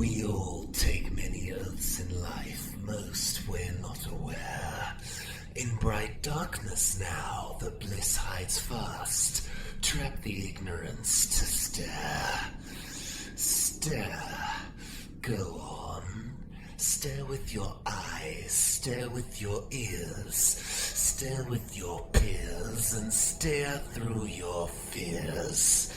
We all take many oaths in life, most we're not aware. In bright darkness now, the bliss hides fast. Trap the ignorance to stare. Stare. Go on. Stare with your eyes, stare with your ears, stare with your peers, and stare through your fears.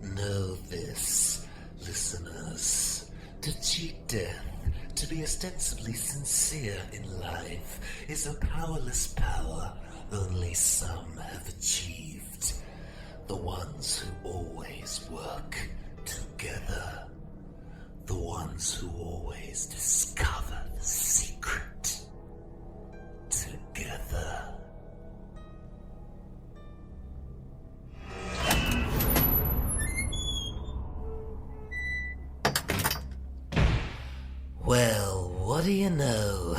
Know this, listeners. To cheat death, to be ostensibly sincere in life, is a powerless power only some have achieved. The ones who always work together. The ones who always discover the secret together. Well, what do you know?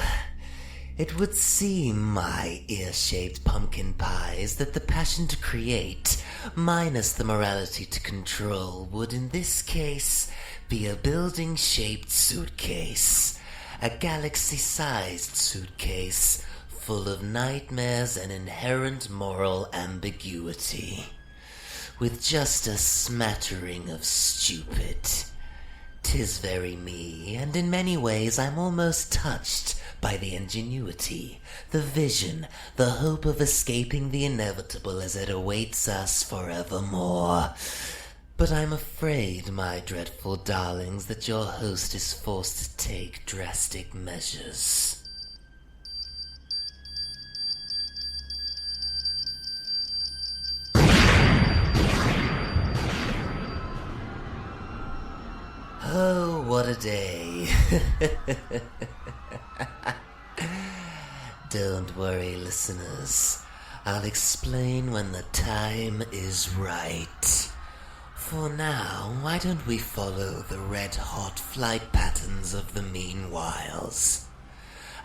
It would seem, my ear-shaped pumpkin pies, that the passion to create, minus the morality to control, would in this case be a building-shaped suitcase. A galaxy-sized suitcase, full of nightmares and inherent moral ambiguity. With just a smattering of stupid. 'Tis very me, and in many ways I'm almost touched by the ingenuity, the vision, the hope of escaping the inevitable as it awaits us forevermore. But I'm afraid, my dreadful darlings, that your host is forced to take drastic measures. Oh, what a day. Don't worry, listeners. I'll explain when the time is right. For now, why don't we follow the red-hot flight patterns of the meanwhiles?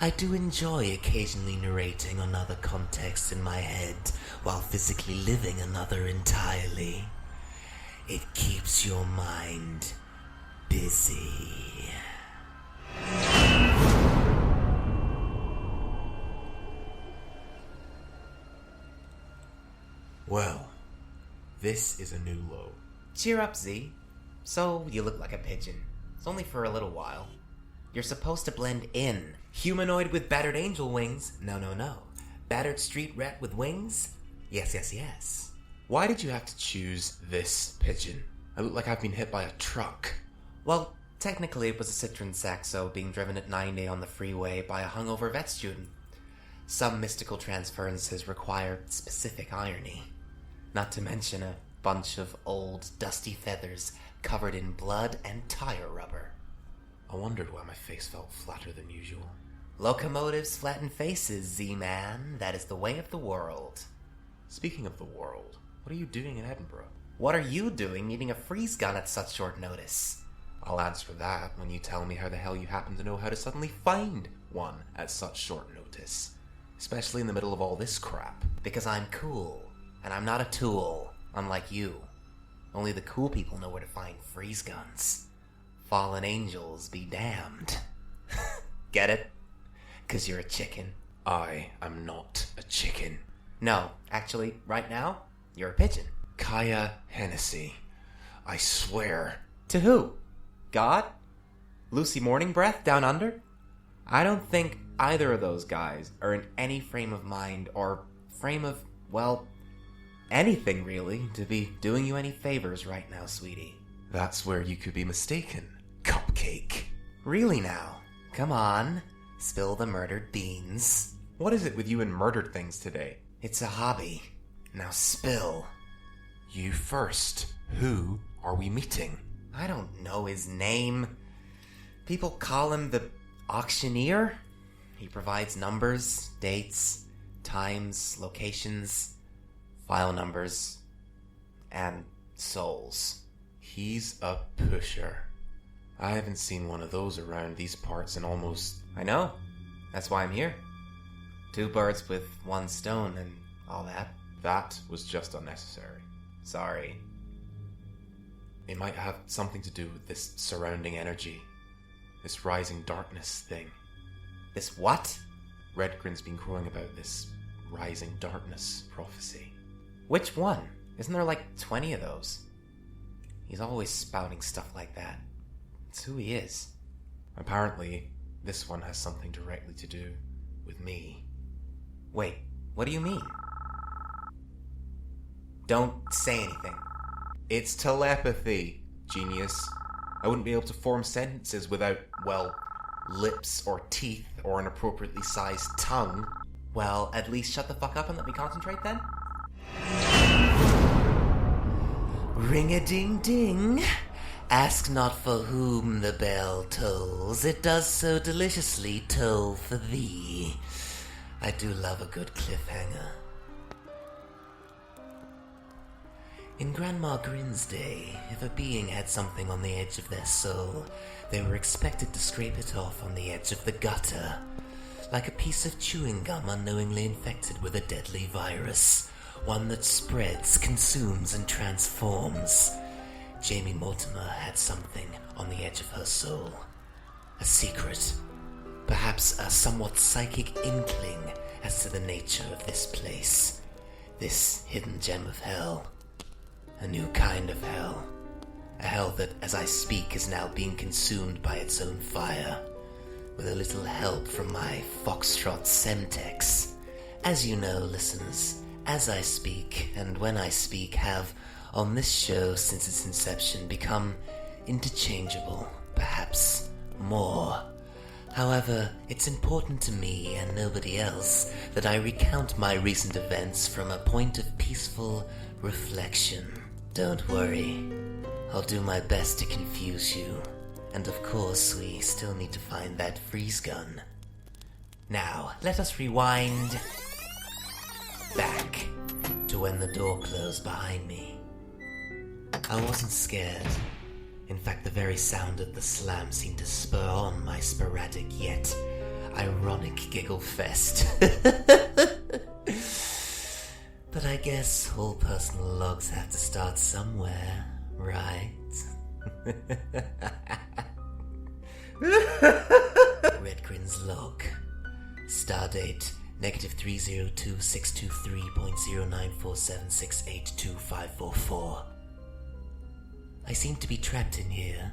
I do enjoy occasionally narrating another context in my head while physically living another entirely. It keeps your mind busy. Well, this is a new low. Cheer up, Z. So, you look like a pigeon. It's only for a little while. You're supposed to blend in. Humanoid with battered angel wings? No. Battered street rat with wings? Yes. Why did you have to choose this pigeon? I look like I've been hit by a truck. Well, technically it was a Citroen Saxo being driven at 90 on the freeway by a hungover vet student. Some mystical transferences require specific irony. Not to mention a bunch of old, dusty feathers covered in blood and tire rubber. I wondered why my face felt flatter than usual. Locomotives flatten faces, Z-Man. That is the way of the world. Speaking of the world, what are you doing in Edinburgh? What are you doing needing a freeze gun at such short notice? I'll answer that when you tell me how the hell you happen to know how to suddenly find one at such short notice. Especially in the middle of all this crap. Because I'm cool, and I'm not a tool, unlike you. Only the cool people know where to find freeze guns. Fallen angels be damned. Get it? 'Cause you're a chicken. I am not a chicken. No, actually, right now, you're a pigeon. Kaya Hennessy. I swear. To who? God? Lucy Morning Breath down under? I don't think either of those guys are in any frame of mind or frame of, well, anything really to be doing you any favors right now, sweetie. That's where you could be mistaken, cupcake. Really now? Come on. Spill the murdered beans. What is it with you and murdered things today? It's a hobby. Now spill. You first. Who are we meeting? I don't know his name. People call him the auctioneer. He provides numbers, dates, times, locations, file numbers, and souls. He's a pusher. I haven't seen one of those around these parts in almost... I know. That's why I'm here. 2 birds with 1 stone and all that. That was just unnecessary. Sorry. It might have something to do with this surrounding energy. This rising darkness thing. This what? Redgrin's been crowing about this rising darkness prophecy. Which one? Isn't there like 20 of those? He's always spouting stuff like that. It's who he is. Apparently, this one has something directly to do with me. Wait, what do you mean? Don't say anything. It's telepathy, genius. I wouldn't be able to form sentences without, well, lips or teeth or an appropriately sized tongue. Well, at least shut the fuck up and let me concentrate then? Ring-a-ding-ding. Ask not for whom the bell tolls, it does so deliciously toll for thee. I do love a good cliffhanger. In Grandma Grin's day, if a being had something on the edge of their soul, they were expected to scrape it off on the edge of the gutter, like a piece of chewing gum unknowingly infected with a deadly virus, one that spreads, consumes, and transforms. Jamie Mortimer had something on the edge of her soul. A secret. Perhaps a somewhat psychic inkling as to the nature of this place. This hidden gem of hell. A new kind of hell. A hell that, as I speak, is now being consumed by its own fire. With a little help from my Foxtrot Semtex. As you know, listeners, as I speak, and when I speak, have, on this show since its inception, become interchangeable, perhaps more. However, it's important to me and nobody else that I recount my recent events from a point of peaceful reflection. Don't worry, I'll do my best to confuse you. And of course, we still need to find that freeze gun. Now, let us rewind back to when the door closed behind me. I wasn't scared. In fact, the very sound of the slam seemed to spur on my sporadic yet ironic giggle fest. But I guess all personal logs have to start somewhere, right? Redgrin's log. Stardate -302-623.0947682544. I seem to be trapped in here,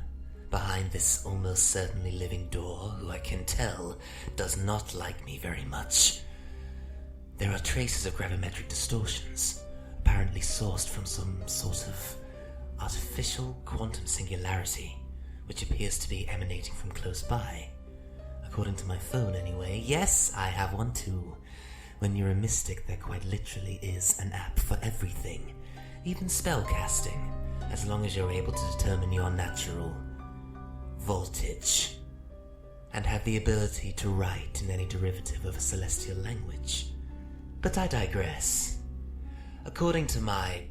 behind this almost certainly living door, who I can tell does not like me very much. There are traces of gravimetric distortions, apparently sourced from some sort of artificial quantum singularity, which appears to be emanating from close by. According to my phone anyway. Yes, I have one too. When you're a mystic, there quite literally is an app for everything, even spellcasting, as long as you're able to determine your natural voltage, and have the ability to write in any derivative of a celestial language. But I digress. According to my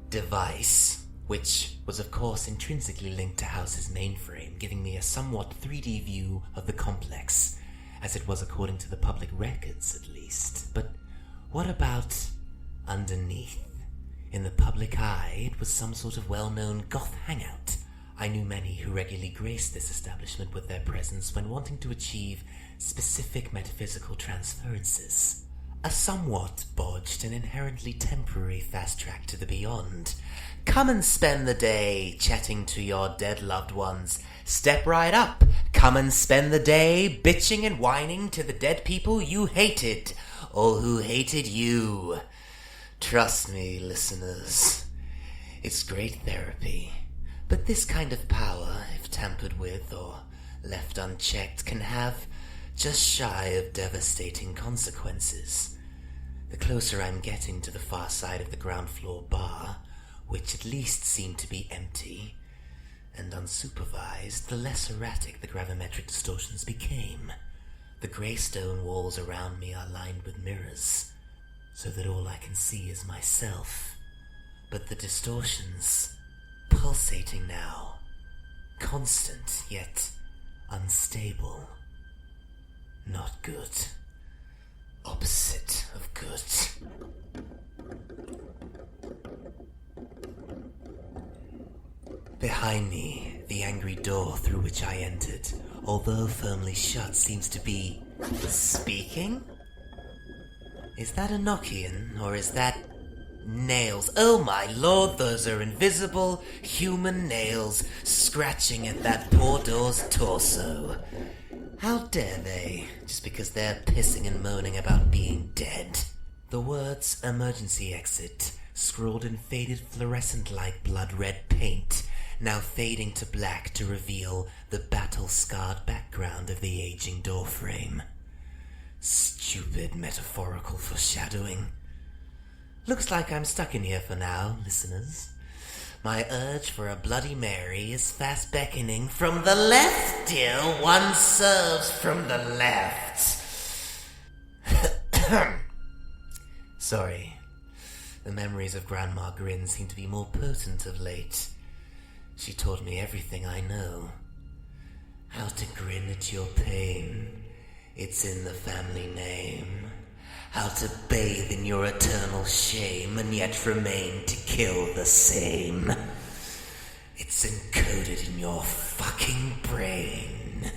device, which was of course intrinsically linked to House's mainframe, giving me a somewhat 3D view of the complex, as it was according to the public records at least. But what about underneath? In the public eye, it was some sort of well-known goth hangout. I knew many who regularly graced this establishment with their presence when wanting to achieve specific metaphysical transferences. A somewhat bodged and inherently temporary fast track to the beyond. Come and spend the day chatting to your dead loved ones. Step right up. Come and spend the day bitching and whining to the dead people you hated, or who hated you. Trust me, listeners, it's great therapy. But this kind of power, if tampered with or left unchecked, can have just shy of devastating consequences. The closer I'm getting to the far side of the ground floor bar, which at least seemed to be empty and unsupervised, the less erratic the gravimetric distortions became. The grey stone walls around me are lined with mirrors, so that all I can see is myself. But the distortions, pulsating now, constant yet unstable. Not good. Opposite of good. Behind me, The angry door through which I entered, although firmly shut, seems to be speaking? Is that a Nokian, or is that nails? Oh my lord, those are invisible human nails scratching at that poor door's torso. How dare they, just because they're pissing and moaning about being dead. The words emergency exit, scrawled in faded fluorescent-like blood-red paint, now fading to black to reveal the battle-scarred background of the aging doorframe. Stupid metaphorical foreshadowing. Looks like I'm stuck in here for now, listeners. My urge for a Bloody Mary is fast beckoning from the left, dear. One serves from the left. Sorry. The memories of Grandma Grin seem to be more potent of late. She taught me everything I know. How to grin at your pain. It's in the family name. How to bathe in your eternal shame and yet remain to kill the same. It's encoded in your fucking brain.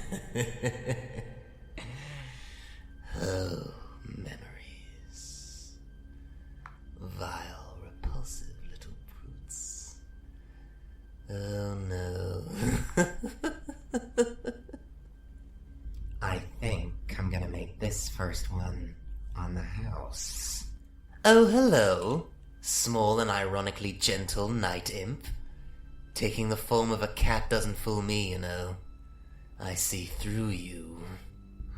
Oh, memories. Vile, repulsive little brutes. Oh no. I think I'm gonna make this first one on the house. Oh, hello, small and ironically gentle night imp. Taking the form of a cat doesn't fool me, you know. I see through you.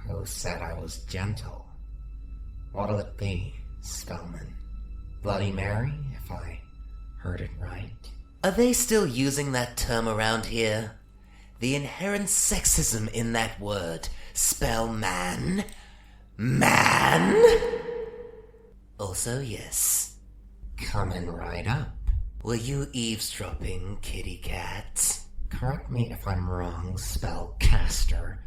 Who said I was gentle? What'll it be, Spellman? Bloody Mary, if I heard it right? Are they still using that term around here? The inherent sexism in that word. Spell man. Man? Also, yes. Coming right up. Were you eavesdropping, kitty cat? Correct me if I'm wrong, spellcaster,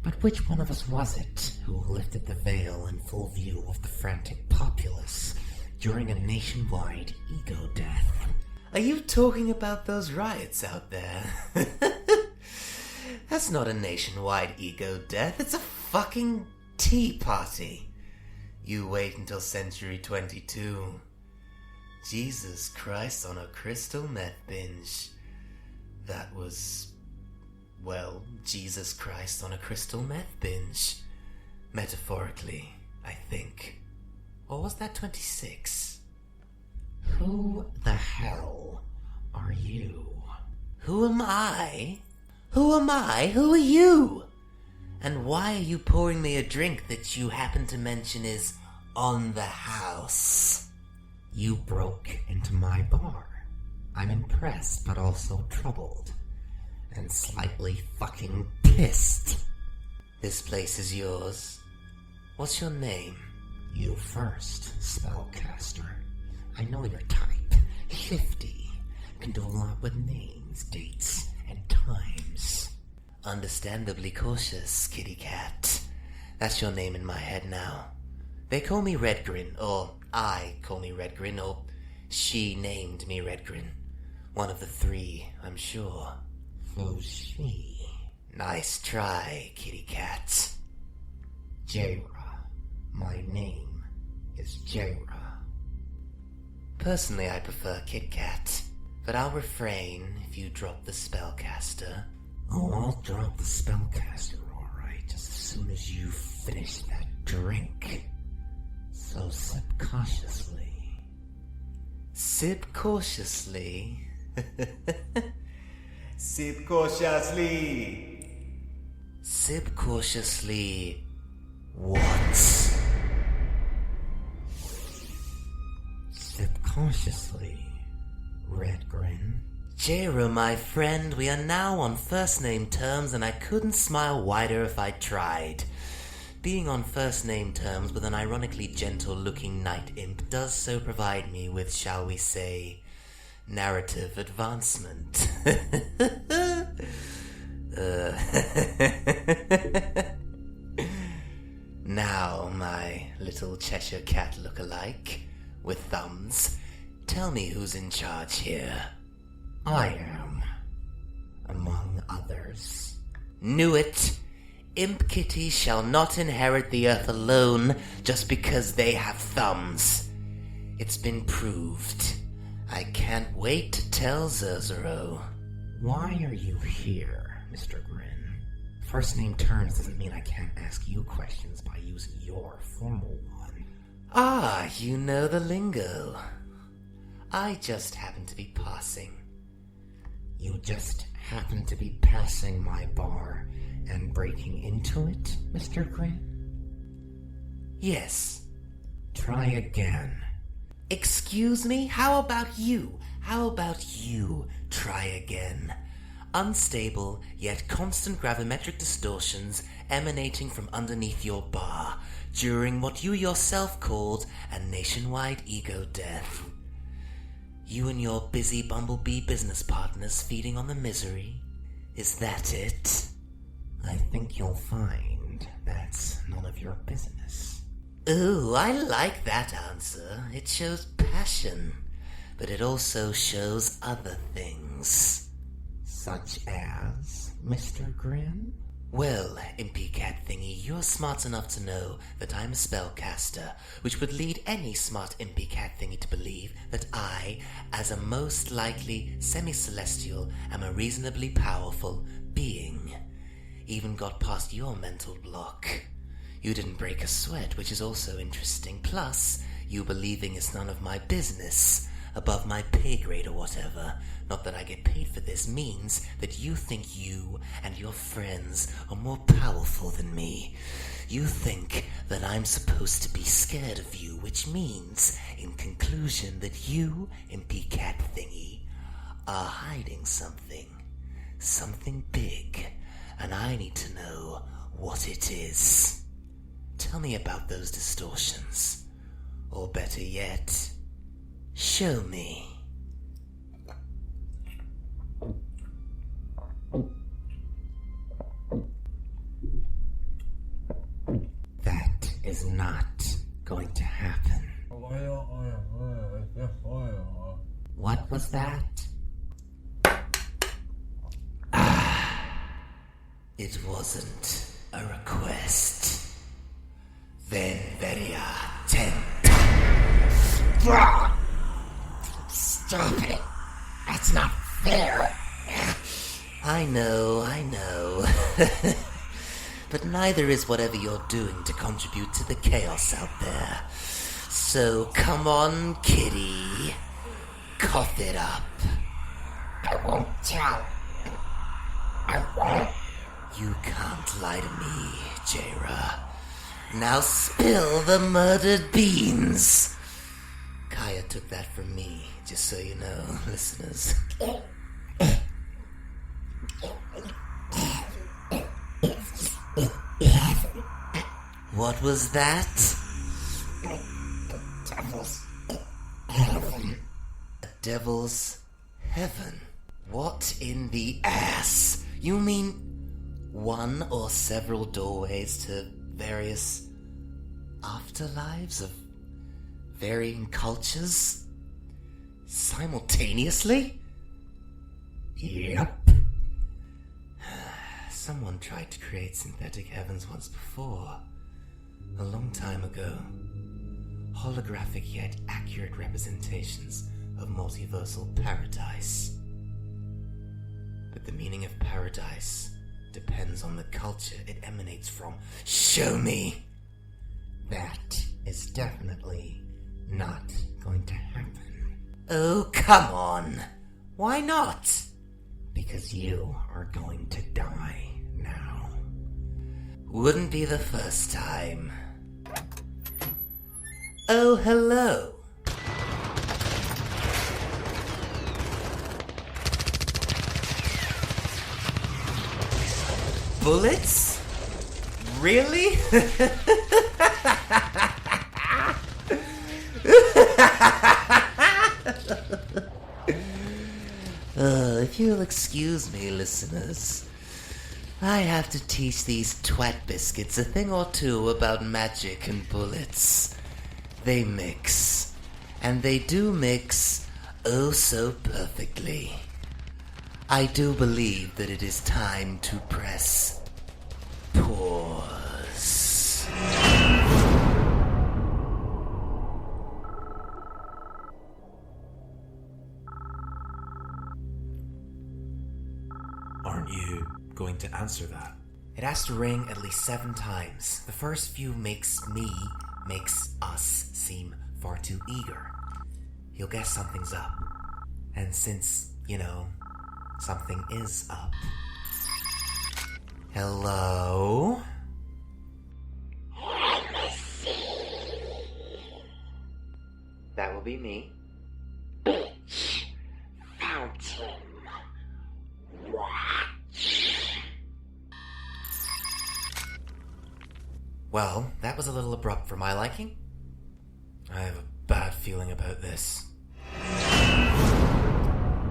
but which one of us was it who lifted the veil in full view of the frantic populace during a nationwide ego death? Are you talking about those riots out there? That's not a nationwide ego death, it's a fucking tea party. You wait until century 22. Jesus Christ on a crystal meth binge. That was, well, Jesus Christ on a crystal meth binge. Metaphorically, I think. Or was that 26? Who the hell are you? Who am I? Who am I? Who are you? And why are you pouring me a drink that you happen to mention is on the house? You broke into my bar. I'm impressed, but also troubled. And slightly fucking pissed. This place is yours. What's your name? You first, spellcaster. I know your type. Shifty. Can do a lot with names, dates, and times. Understandably cautious, kitty cat. That's your name in my head now. They call me Redgrin, or I call me Redgrin, or she named me Redgrin. One of the three, I'm sure. Who's she? Nice try, kitty cat. Jaira. My name is Jaira. Personally, I prefer Kit Kat, but I'll refrain if you drop the spellcaster. Oh, I'll drop the spellcaster, alright, just as soon as you finish that drink. So sip cautiously. Sip cautiously? Sip cautiously. Sip cautiously what? Sip cautiously, Redgrin. Jaira, my friend, we are now on first name terms and I couldn't smile wider if I tried. Being on first name terms with an ironically gentle-looking night imp does so provide me with, shall we say, narrative advancement. Now, my little Cheshire Cat look-alike, with thumbs, tell me who's in charge here. I am, among others. Knew it. Imp kitties shall not inherit the earth alone just because they have thumbs. It's been proved. I can't wait to tell Zerzero. Why are you here, Mr. Grin? First name terms doesn't mean I can't ask you questions by using your formal one. Ah, you know the lingo. I just happen to be passing. You just happen to be passing my bar and breaking into it, Mr. Grin? Yes. Try again. Excuse me? How about you? How about you try again? Unstable, yet constant gravimetric distortions emanating from underneath your bar during what you yourself called a nationwide ego death. You and your busy bumblebee business partners feeding on the misery? Is that it? I think you'll find that's none of your business. Ooh, I like that answer. It shows passion, but it also shows other things. Such as, Mr. Grin? Well, Impy Cat Thingy, you're smart enough to know that I'm a spellcaster, which would lead any smart Impy Cat Thingy to believe that I, as a most likely semi-celestial, am a reasonably powerful being. Even got past your mental block. You didn't break a sweat, which is also interesting. Plus, you believing it's none of my business, above my pay grade or whatever. Not that I get paid for this means that you think you and your friends are more powerful than me. You think that I'm supposed to be scared of you, which means, in conclusion, that you, Impy Cat Thingy, are hiding something. Something big, and I need to know what it is. Tell me about those distortions. Or better yet, show me. That is not going to happen. What was that? It wasn't a request. Then Veria 10 times. Stop it. That's not fair. I know. But neither is whatever you're doing to contribute to the chaos out there. So come on, kitty. Cough it up. I won't tell. I won't. You can't lie to me, Jaira. Now spill the murdered beans. Kaya took that from me, just so you know, listeners. What was that? Devil's heaven. A devil's heaven? What in the ass? You mean one or several doorways to various afterlives of varying cultures? Simultaneously? Yep. Someone tried to create synthetic heavens once before. A long time ago. Holographic yet accurate representations of multiversal paradise. But the meaning of paradise depends on the culture it emanates from. Show me! That is definitely not going to happen. Oh, come on! Why not? Because you are going to die now. Wouldn't be the first time. Oh, hello. Bullets? Really? If you'll excuse me, listeners, I have to teach these twat biscuits a thing or two about magic and bullets. They mix, and they do mix oh so perfectly. I do believe that it is time to press pause. Aren't you going to answer that? It has to ring at least 7 times. The first few makes us seem far too eager. He'll guess something's up. And since, something is up. Hello? That will be me. Fountain. Well, that was a little abrupt for my liking. I have a bad feeling about this.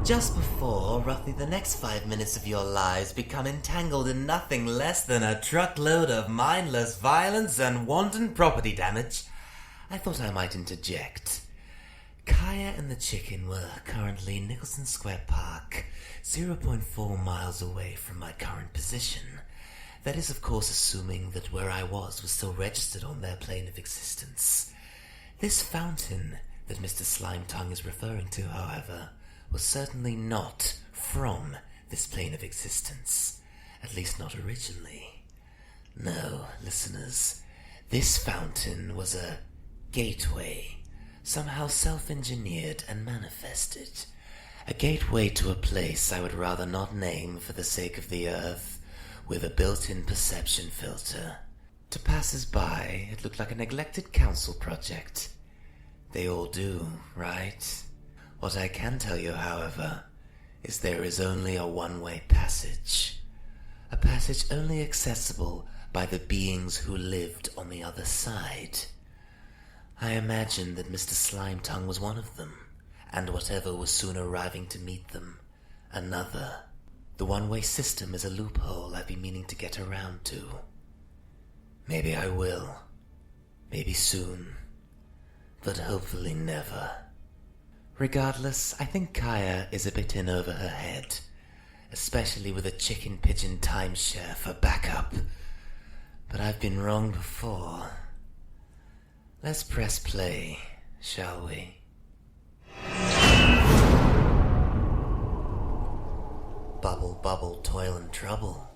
Just before roughly the next 5 minutes of your lives become entangled in nothing less than a truckload of mindless violence and wanton property damage, I thought I might interject. Kaya and the chicken were currently in Nicholson Square Park, 0.4 miles away from my current position. That is, of course, assuming that where I was still registered on their plane of existence. This fountain that Mr. Slimetongue is referring to, however, was certainly not from this plane of existence. At least not originally. No, listeners, this fountain was a gateway, somehow self-engineered and manifested. A gateway to a place I would rather not name for the sake of the earth, with a built-in perception filter. To passers-by, it looked like a neglected council project. They all do, right? What I can tell you, however, is there is only a one-way passage. A passage only accessible by the beings who lived on the other side. I imagine that Mr. Slimetongue was one of them, and whatever was soon arriving to meet them, another. The one-way system is a loophole I've been meaning to get around to. Maybe I will. Maybe soon. But hopefully never. Regardless, I think Kaya is a bit in over her head. Especially with a chicken pigeon timeshare for backup. But I've been wrong before. Let's press play, shall we? Bubble, bubble, toil and trouble.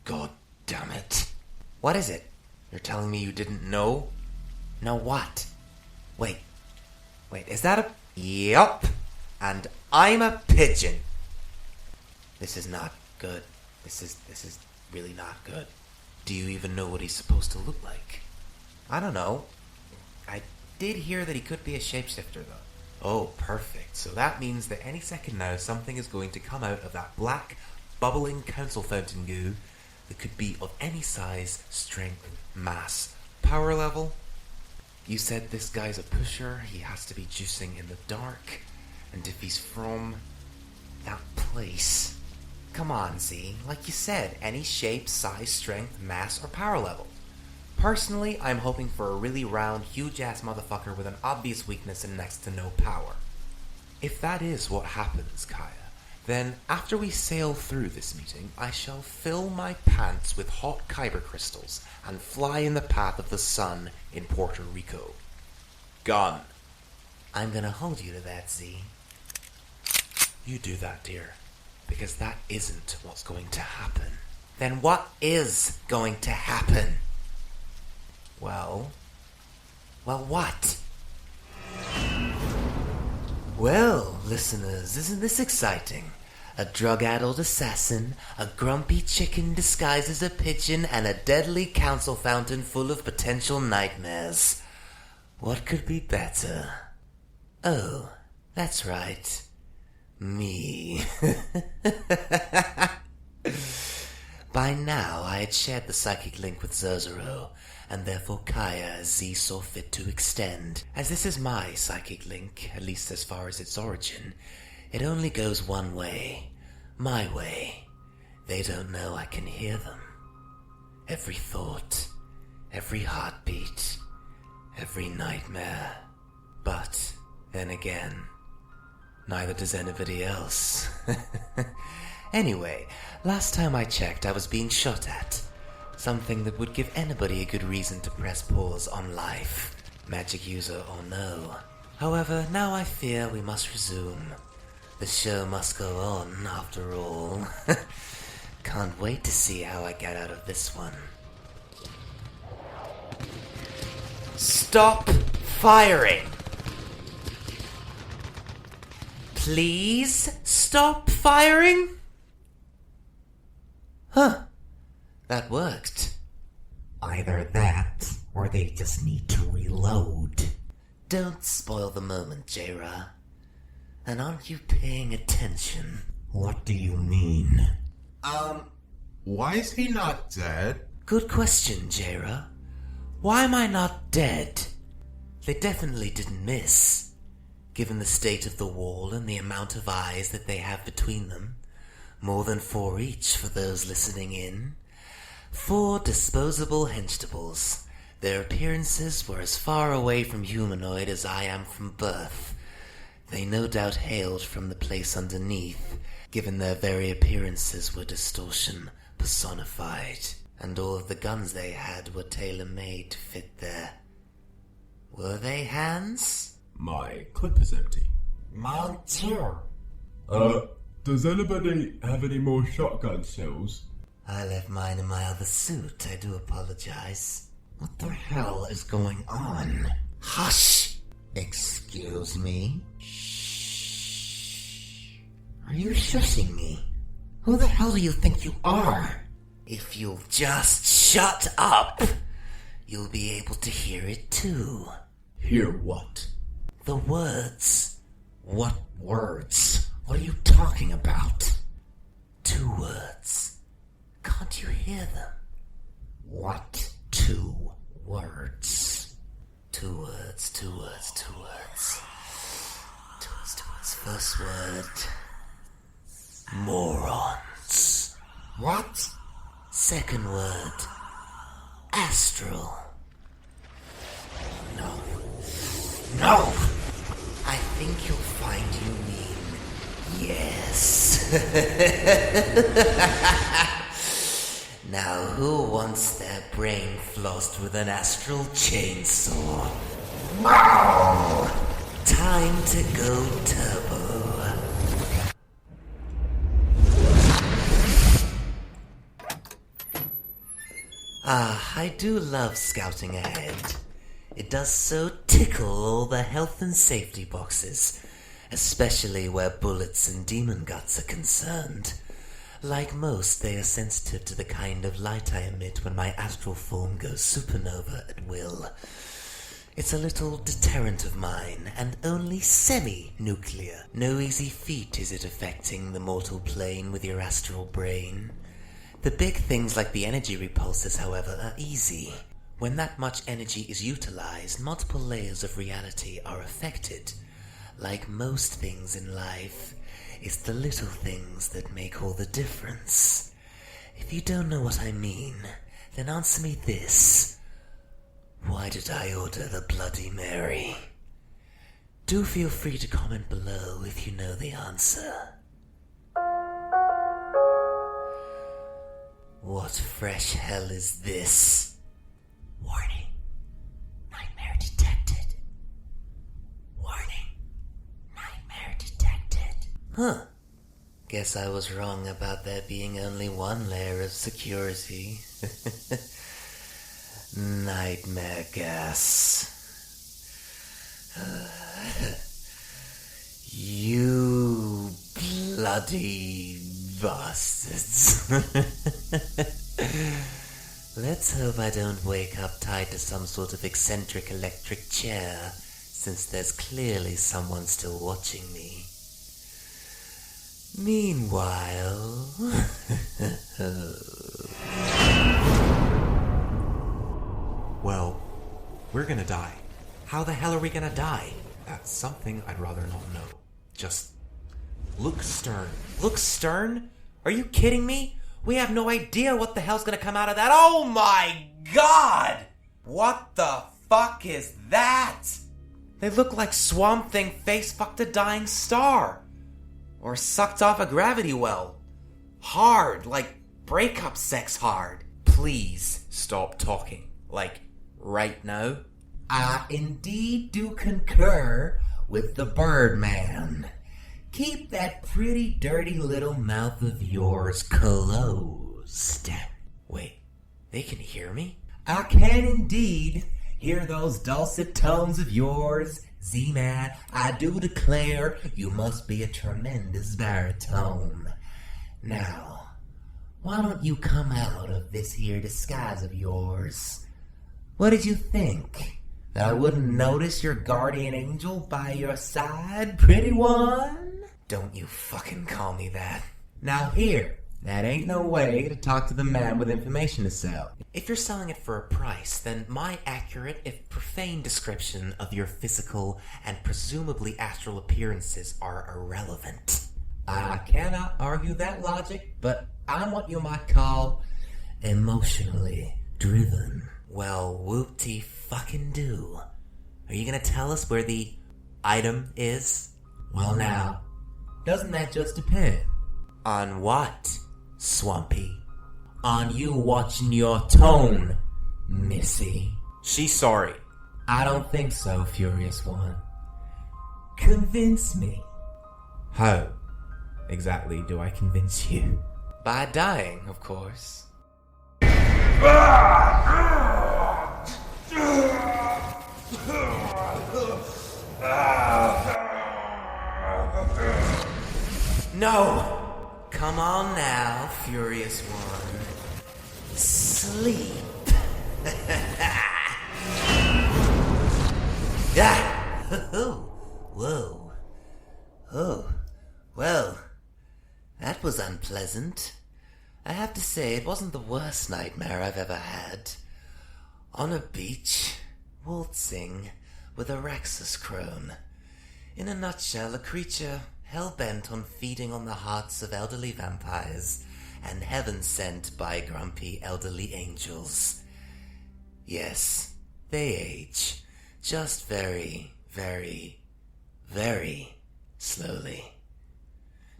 God damn it. What is it? You're telling me you didn't know? Know what? Wait, is that a... Yup. And I'm a pigeon. This is not good. This is really not good. Do you even know what he's supposed to look like? I don't know. I did hear that he could be a shapeshifter, though. Oh, perfect. So that means that any second now something is going to come out of that black, bubbling council fountain goo that could be of any size, strength, mass, power level. You said this guy's a pusher, he has to be juicing in the dark, and if he's from that place... Come on, Z. Like you said, any shape, size, strength, mass, or power level. Personally, I'm hoping for a really round, huge-ass motherfucker with an obvious weakness and next to no power. If that is what happens, Kaya, then after we sail through this meeting, I shall fill my pants with hot kyber crystals and fly in the path of the sun in Puerto Rico. Gone. I'm gonna hold you to that, Z. You do that, dear, because that isn't what's going to happen. Then what is going to happen? Well, what? Well, listeners, isn't this exciting? A drug-addled assassin, a grumpy chicken disguised as a pigeon, and a deadly council fountain full of potential nightmares. What could be better? Oh, that's right. Me. By now, I had shared the psychic link with Zozero, and therefore Kaya as Z saw fit to extend. As this is my psychic link, at least as far as its origin, it only goes one way. My way. They don't know I can hear them. Every thought, every heartbeat, every nightmare. But, then again, Neither does anybody else. Anyway, last time I checked, I was being shot at. Something that would give anybody a good reason to press pause on life, magic user or no. However, now I fear we must resume. The show must go on, after all. Can't wait to see how I get out of this one. Stop firing! Please stop firing? Huh. That worked. Either that, or they just need to reload. Don't spoil the moment, J-Ra. And aren't you paying attention? What do you mean? Why is he not dead? Good question, J-Ra. Why am I not dead? They definitely didn't miss. Given the state of the wall and the amount of eyes that they have between them. More than 4 each for those listening in. 4 disposable henchtables. Their appearances were as far away from humanoid as I am from birth. They no doubt hailed from the place underneath, given their very appearances were distortion personified, and all of the guns they had were tailor-made to fit their... Were they hands? My clip is empty. Mine too. Does anybody have any more shotgun shells? I left mine in my other suit. I do apologize. What the hell is going on? Hush! Excuse me? Shh. Are you shushing me? Who the hell do you think you are? If you'll just shut up, you'll be able to hear it too. Hear what? The words. What words? What are you talking about? 2 words. Can't you hear them? What 2 words? 2 words, 2 words, 2 words. 2 words, 2 words. First word. Morons. What? Second word. Astral. No. No! I think you'll find you mean yes. Now who wants their brain flossed with an astral chainsaw? Wow! Time to go turbo. I do love scouting ahead. It does so tickle all the health and safety boxes, especially where bullets and demon guts are concerned. Like most, they are sensitive to the kind of light I emit when my astral form goes supernova at will. It's a little deterrent of mine, and only semi-nuclear. No easy feat is it affecting the mortal plane with your astral brain. The big things like the energy repulsors, however, are easy. When that much energy is utilized, multiple layers of reality are affected. Like most things in life, it's the little things that make all the difference. If you don't know what I mean, then answer me this. Why did I order the Bloody Mary? Do feel free to comment below if you know the answer. What fresh hell is this? Warning. Nightmare detected. Warning. Nightmare detected. Huh. Guess I was wrong about there being only 1 layer of security. Nightmare gas. You bloody bastards. Let's hope I don't wake up tied to some sort of eccentric electric chair, since there's clearly someone still watching me. Meanwhile... Well, we're gonna die. How the hell are we gonna die? That's something I'd rather not know. Just look stern. Look stern? Are you kidding me? We have no idea what the hell's gonna come out of that. Oh my god! What the fuck is that? They look like Swamp Thing face-fucked a dying star. Or sucked off a gravity well. Hard, like breakup sex hard. Please stop talking. Like, right now. I indeed do concur with the Birdman. Keep that pretty dirty little mouth of yours closed. Wait, they can hear me? I can indeed hear those dulcet tones of yours, Z-Man. I do declare you must be a tremendous baritone. Now, why don't you come out of this here disguise of yours? What did you think? That I wouldn't notice your guardian angel by your side, pretty one? Don't you fucking call me that. Now here, that ain't no way to talk to the man with information to sell. If you're selling it for a price, then my accurate, if profane description of your physical and presumably astral appearances are irrelevant. I cannot argue that logic, but I'm what you might call emotionally driven. Well, whoop-de-fucking-do. Are you gonna tell us where the item is? Well now, doesn't that just depend? On what, Swampy? On you watching your tone, Missy. She's sorry. I don't think so, Furious One. Convince me. How exactly do I convince you? By dying, of course. No! Come on now, Furious One. Sleep. Whoa. Oh, well, that was unpleasant. I have to say, it wasn't the worst nightmare I've ever had. On a beach, waltzing with a Raxus crone. In a nutshell, a creature hell-bent on feeding on the hearts of elderly vampires and heaven-sent by grumpy elderly angels. Yes, they age. Just very, very, very slowly.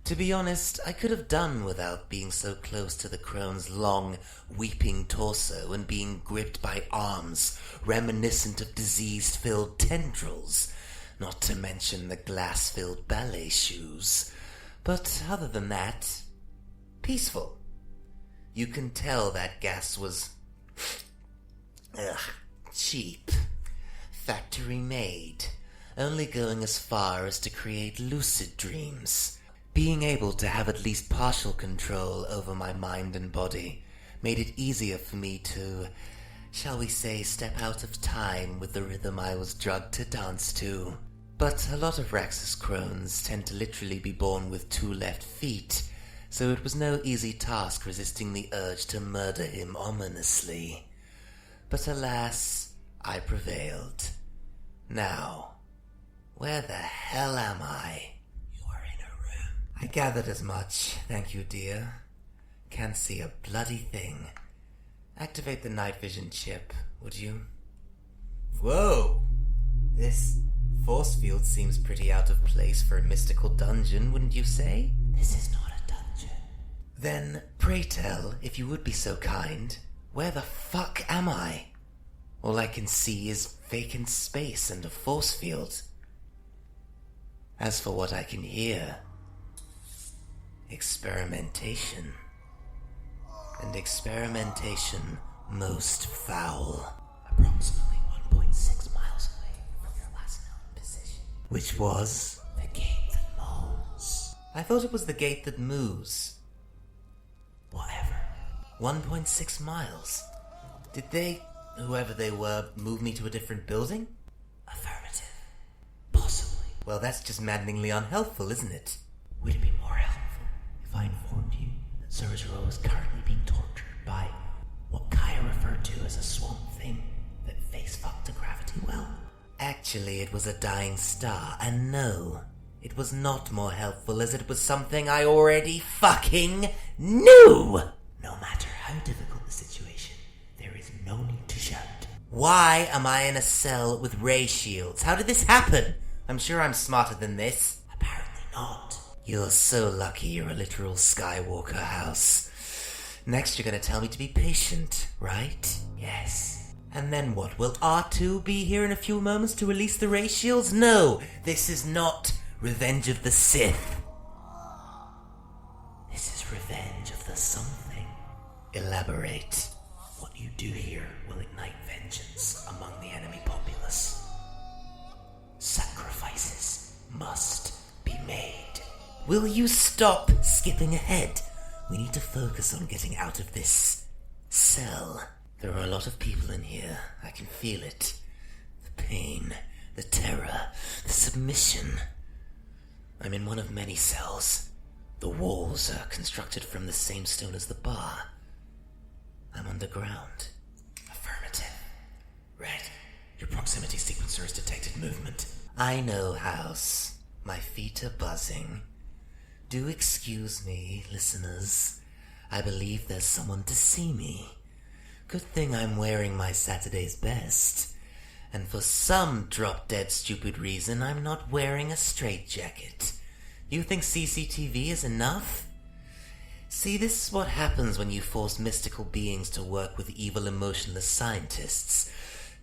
To be honest, I could have done without being so close to the crone's long, weeping torso and being gripped by arms reminiscent of disease-filled tendrils, not to mention the glass-filled ballet shoes. But other than that, peaceful. You can tell that gas was cheap, factory-made, only going as far as to create lucid dreams. Being able to have at least partial control over my mind and body made it easier for me to, shall we say, step out of time with the rhythm I was drugged to dance to. But a lot of Raxus crones tend to literally be born with 2 left feet, so it was no easy task resisting the urge to murder him ominously. But alas, I prevailed. Now, where the hell am I? I gathered as much, thank you, dear. Can't see a bloody thing. Activate the night vision chip, would you? Whoa! This force field seems pretty out of place for a mystical dungeon, wouldn't you say? This is not a dungeon. Then, pray tell, if you would be so kind, where the fuck am I? All I can see is vacant space and a force field. As for what I can hear, experimentation. And experimentation most foul. Approximately 1.6 miles away from your last known position. Which was? The gate that moans. I thought it was the gate that moves. Whatever. 1.6 miles. Did they, whoever they were, move me to a different building? Affirmative. Possibly. Well, that's just maddeningly unhelpful, isn't it? Would it be more helpful if I informed you that Sergio is currently being tortured by what Kaya referred to as a swamp thing that face-fucked a gravity well? Actually, it was a dying star, and no, it was not more helpful as it was something I already fucking knew! No matter how difficult the situation, there is no need to shout. Why am I in a cell with ray shields? How did this happen? I'm sure I'm smarter than this. Apparently not. You're so lucky you're a literal Skywalker house. Next you're gonna tell me to be patient, right? Yes. And then what? Will R2 be here in a few moments to release the ray shields? No! This is not Revenge of the Sith. This is Revenge of the something. Elaborate. What you do here will ignite vengeance among the enemy populace. Sacrifices must be made. Will you stop skipping ahead? We need to focus on getting out of this cell. There are a lot of people in here. I can feel it. The pain, the terror, the submission. I'm in one of many cells. The walls are constructed from the same stone as the bar. I'm underground. Affirmative. Red, your proximity sequencer has detected movement. I know, House. My feet are buzzing. Do excuse me, listeners. I believe there's someone to see me. Good thing I'm wearing my Saturday's best. And for some drop-dead stupid reason, I'm not wearing a straitjacket. You think CCTV is enough? See, this is what happens when you force mystical beings to work with evil emotionless scientists.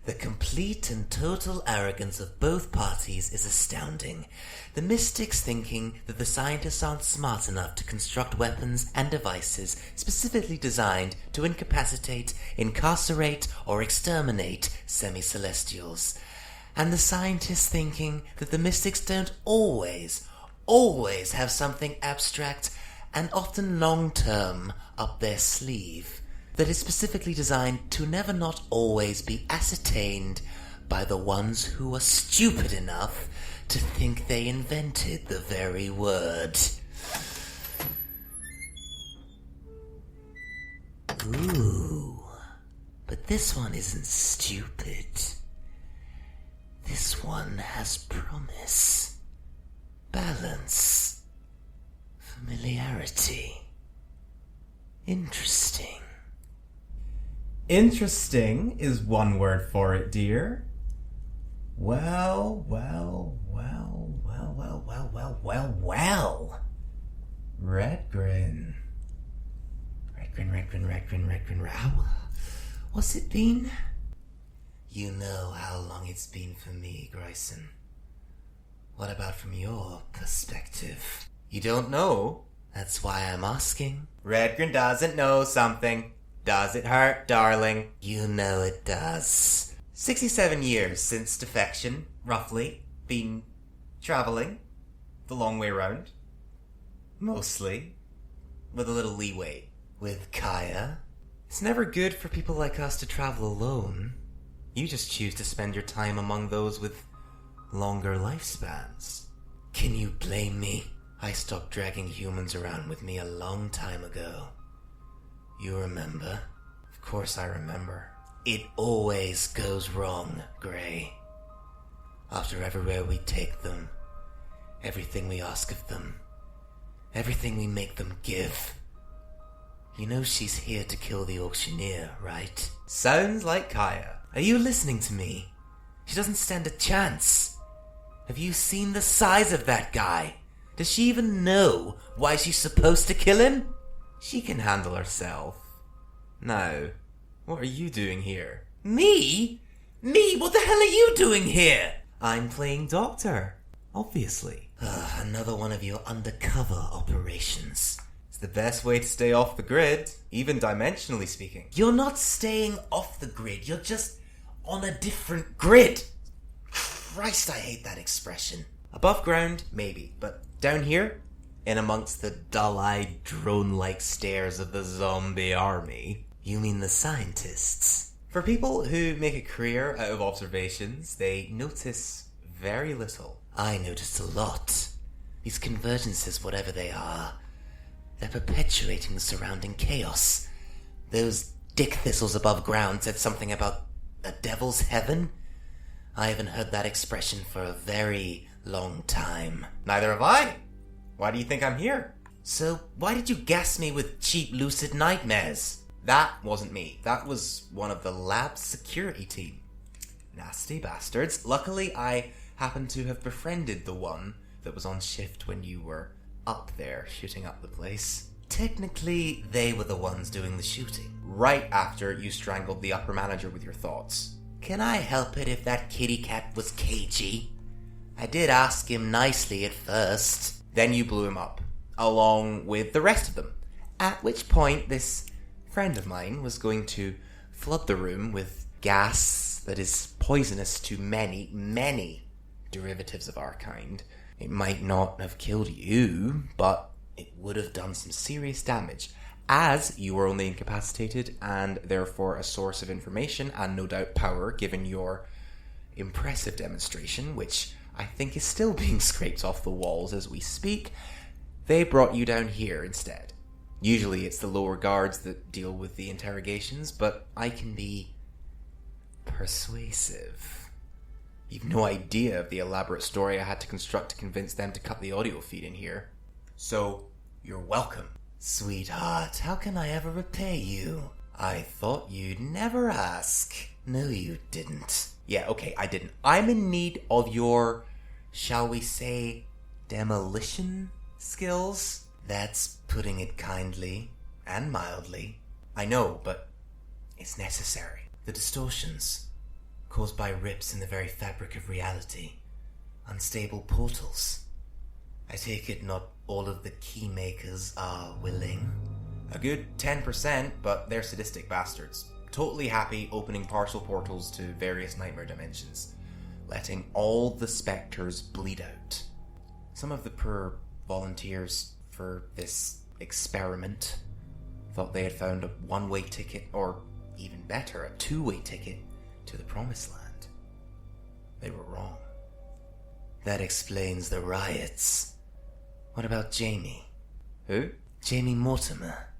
The complete and total arrogance of both parties is astounding. The mystics thinking that the scientists aren't smart enough to construct weapons and devices specifically designed to incapacitate, incarcerate, or exterminate semi-celestials. And the scientists thinking that the mystics don't always have something abstract and often long-term up their sleeve that is specifically designed to never not always be ascertained by the ones who are stupid enough to think they invented the very word. Ooh, but this one isn't stupid. This one has promise, balance, familiarity. Interesting. Interesting is one word for it, dear. Well. Redgrin. What's it been? You know how long it's been for me, Grayson. What about from your perspective? You don't know? That's why I'm asking. Redgrin doesn't know something. Does it hurt, darling? You know it does. 67 years since defection, roughly. Been travelling the long way round. Mostly. With a little leeway. With Kaya? It's never good for people like us to travel alone. You just choose to spend your time among those with longer lifespans. Can you blame me? I stopped dragging humans around with me a long time ago. You remember? Of course I remember. It always goes wrong, Gray. After everywhere we take them, everything we ask of them, everything we make them give. You know she's here to kill the auctioneer, right? Sounds like Kaya. Are you listening to me? She doesn't stand a chance. Have you seen the size of that guy? Does she even know why she's supposed to kill him? She can handle herself. Now, what are you doing here? Me? Me? What the hell are you doing here? I'm playing doctor, obviously. Another one of your undercover operations. It's the best way to stay off the grid, even dimensionally speaking. You're not staying off the grid, you're just on a different grid. Christ, I hate that expression. Above ground, maybe, but down here, in amongst the dull-eyed, drone-like stares of the zombie army. You mean the scientists? For people who make a career out of observations, they notice very little. I noticed a lot. These convergences, whatever they are, they're perpetuating the surrounding chaos. Those dick thistles above ground said something about a devil's heaven. I haven't heard that expression for a very long time. Neither have I. Why do you think I'm here? So, why did you gas me with cheap lucid nightmares? That wasn't me. That was one of the lab's security team. Nasty bastards. Luckily, I happened to have befriended the one that was on shift when you were up there shooting up the place. Technically, they were the ones doing the shooting. Right after you strangled the upper manager with your thoughts. Can I help it if that kitty cat was cagey? I did ask him nicely at first. Then you blew him up, along with the rest of them. At which point, this friend of mine was going to flood the room with gas that is poisonous to many, many derivatives of our kind. It might not have killed you, but it would have done some serious damage, as you were only incapacitated and therefore a source of information and no doubt power, given your impressive demonstration, which I think is still being scraped off the walls as we speak. They brought you down here instead. Usually it's the lower guards that deal with the interrogations, but I can be persuasive. You've no idea of the elaborate story I had to construct to convince them to cut the audio feed in here. So, you're welcome. Sweetheart, how can I ever repay you? I thought you'd never ask. No, you didn't. Yeah, okay, I didn't. I'm in need of your, shall we say, demolition skills? That's putting it kindly and mildly. I know, but it's necessary. The distortions caused by rips in the very fabric of reality. Unstable portals. I take it not all of the key makers are willing. A good 10%, but they're sadistic bastards. Totally happy opening partial portals to various nightmare dimensions, letting all the specters bleed out. Some of the poor volunteers for this experiment thought they had found a one-way ticket, or even better, a two-way ticket to the promised land. They were wrong. That explains the riots. What about Jamie? Who? Jamie Mortimer.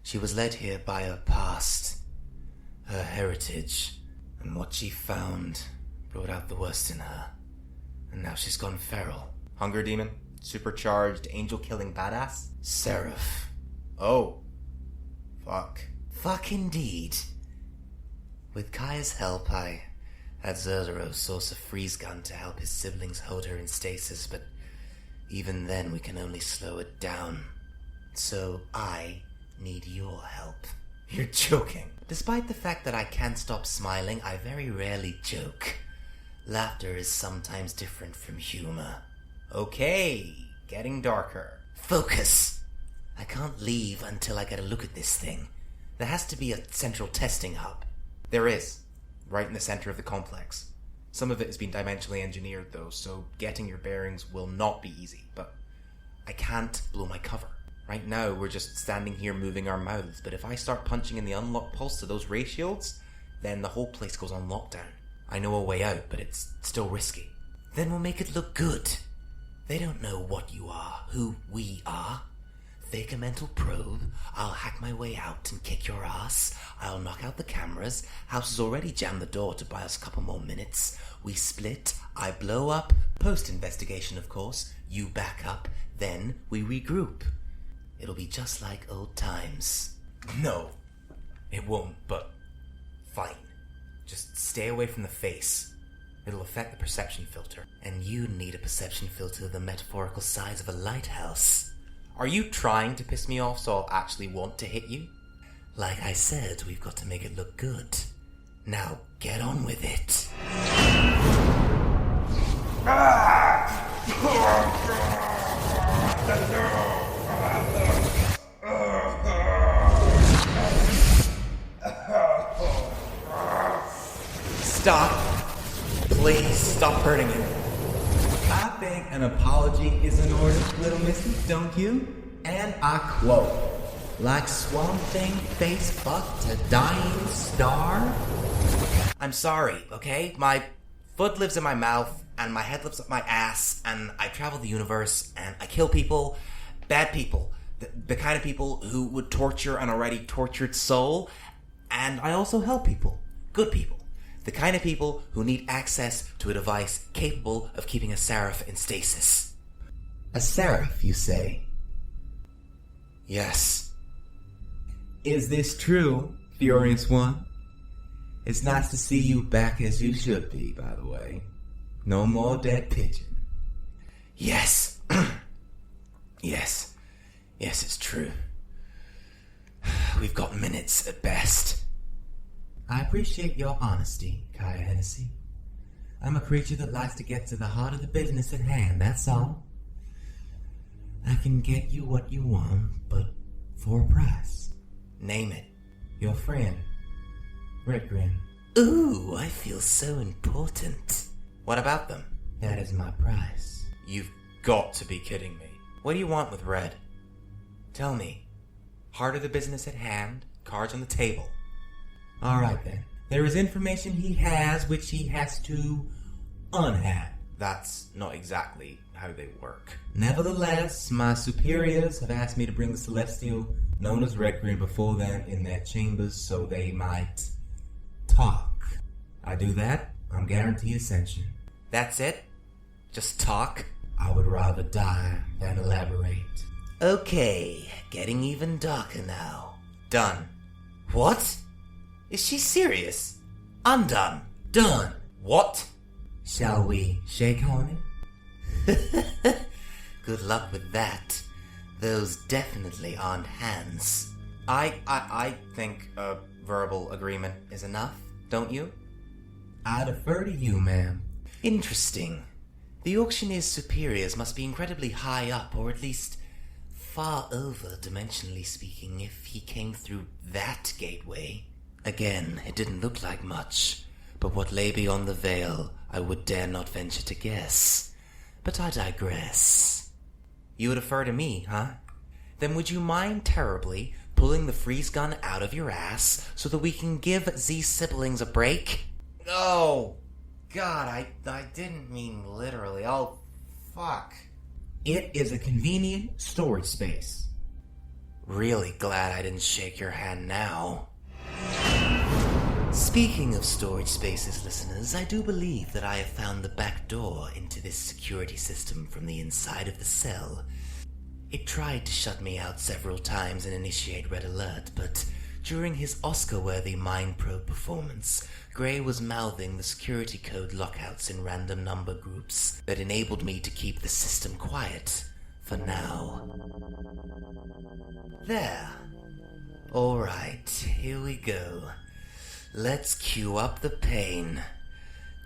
She was led here by her past, her heritage, and what she found brought out the worst in her. And now she's gone feral. Hunger demon? Supercharged angel-killing badass? Seraph. Oh. Fuck. Fuck indeed. With Kaya's help, I had Zerdero source a freeze gun to help his siblings hold her in stasis, but even then we can only slow it down. So I need your help. You're joking. Despite the fact that I can't stop smiling, I very rarely joke. Laughter is sometimes different from humor. Okay, getting darker. Focus! I can't leave until I get a look at this thing. There has to be a central testing hub. There is, right in the center of the complex. Some of it has been dimensionally engineered though, so getting your bearings will not be easy, but I can't blow my cover. Right now, we're just standing here moving our mouths, but if I start punching in the unlock pulse to those ray shields, then the whole place goes on lockdown. I know a way out, but it's still risky. Then we'll make it look good. They don't know what you are, who we are. Fake a mental probe, I'll hack my way out and kick your ass. I'll knock out the cameras. House has already jammed the door to buy us a couple more minutes. We split, I blow up, post-investigation of course. You back up, then we regroup. It'll be just like old times. No, it won't, but fine. Just stay away from the face. It'll affect the perception filter. And you need a perception filter the metaphorical size of a lighthouse. Are you trying to piss me off so I'll actually want to hit you? Like I said, we've got to make it look good. Now get on with it. Stop. Please stop hurting him. I think an apology is in order, little missy, don't you? And I quote, like Swamp Thing face fucked a dying star. I'm sorry, okay? My foot lives in my mouth, and my head lives up my ass, and I travel the universe, and I kill people, bad people, the kind of people who would torture an already tortured soul, and I also help people, good people. The kind of people who need access to a device capable of keeping a seraph in stasis. A seraph, you say? Yes. Is this true, Furious One? It's nice to see you back as you should be, by the way. No more dead pigeon. Yes. Yes, it's true. We've got minutes at best. I appreciate your honesty, Kaya Hennessy. I'm a creature that likes to get to the heart of the business at hand, that's all. I can get you what you want, but for a price. Name it. Your friend, Redgrin. Ooh, I feel so important. What about them? That is my price. You've got to be kidding me. What do you want with Red? Tell me. Heart of the business at hand, cards on the table. All right then. There is information he has which he has to unhab. That's not exactly how they work. Nevertheless, my superiors have asked me to bring the Celestial, known as Redgrin, before them in their chambers so they might talk. I do that, I'm guaranteed ascension. That's it? Just talk? I would rather die than elaborate. Okay, getting even darker now. Done. What? Is she serious? I'm done. Done! What? Shall we shake on it? Good luck with that. Those definitely aren't hands. I think a verbal agreement is enough, don't you? I defer to you, ma'am. Interesting. The auctioneer's superiors must be incredibly high up, or at least far over, dimensionally speaking, if he came through that gateway. Again, it didn't look like much, but what lay beyond the veil, I would dare not venture to guess. But I digress. You would defer to me, huh? Then would you mind terribly pulling the freeze gun out of your ass so that we can give Z's siblings a break? Oh, God, I didn't mean literally. Oh, fuck. It is a convenient storage space. Really glad I didn't shake your hand now. Speaking of storage spaces, listeners, I do believe that I have found the back door into this security system from the inside of the cell. It tried to shut me out several times and initiate red alert, but during his Oscar-worthy mind probe performance, Gray was mouthing the security code lockouts in random number groups that enabled me to keep the system quiet, for now. There. Alright, here we go. Let's cue up the pain.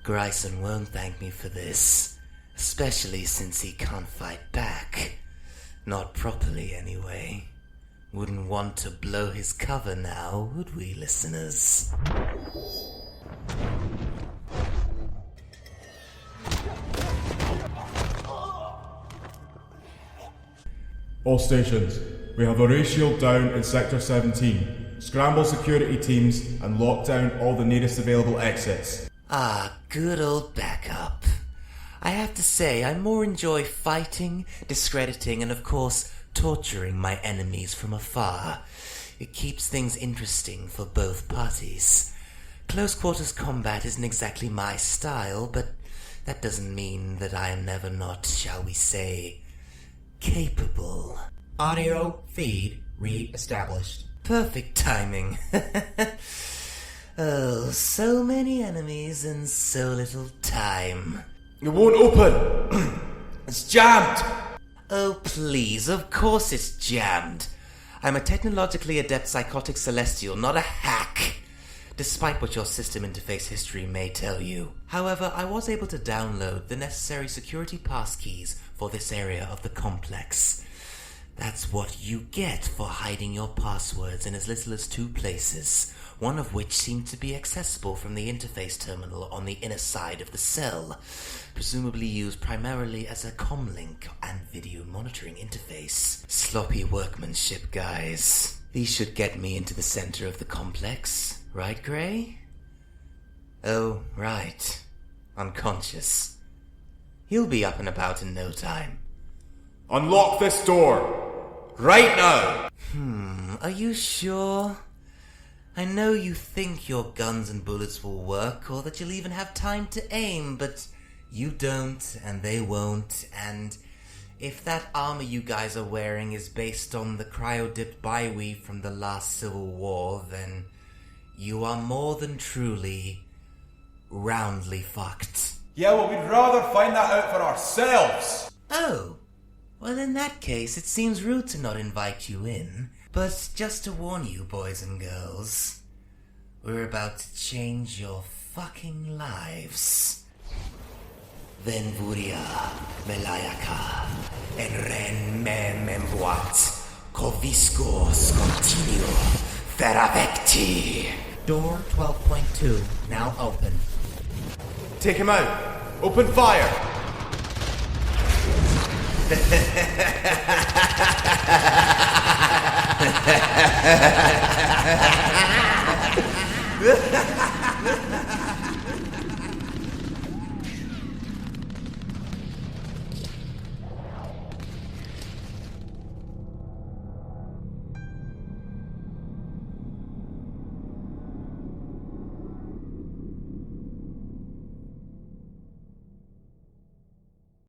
Gryson won't thank me for this, especially since he can't fight back. Not properly, anyway. Wouldn't want to blow his cover now, would we, listeners? All stations, we have a ray shield down in Sector 17. Scramble security teams and lock down all the nearest available exits. Ah, good old backup. I have to say, I more enjoy fighting, discrediting, and of course, torturing my enemies from afar. It keeps things interesting for both parties. Close quarters combat isn't exactly my style, but that doesn't mean that I am never not, shall we say, capable. Audio feed re-established. Perfect timing. Oh, so many enemies and so little time. It won't open! It's jammed! Oh, please, of course it's jammed. I'm a technologically adept psychotic celestial, not a hack. Despite what your system interface history may tell you. However, I was able to download the necessary security passkeys for this area of the complex. That's what you get for hiding your passwords in as little as 2 places, one of which seemed to be accessible from the interface terminal on the inner side of the cell, presumably used primarily as a comlink and video monitoring interface. Sloppy workmanship, guys. These should get me into the center of the complex, right, Gray? Oh, right. Unconscious. He'll be up and about in no time. Unlock this door! Right now! Are you sure? I know you think your guns and bullets will work, or that you'll even have time to aim, but you don't, and they won't, and if that armor you guys are wearing is based on the cryo-dipped bioweave from the last Civil War, then You are more than truly roundly fucked. Yeah, well, we'd rather find that out for ourselves. Oh, well, in that case, it seems rude to not invite you in. But just to warn you, boys and girls, we're about to change your fucking lives. Venvuria, Melayaka, en ren me membuat, covisco scontinio, feravecti. Door 12.2, now open. Take him out. Open fire.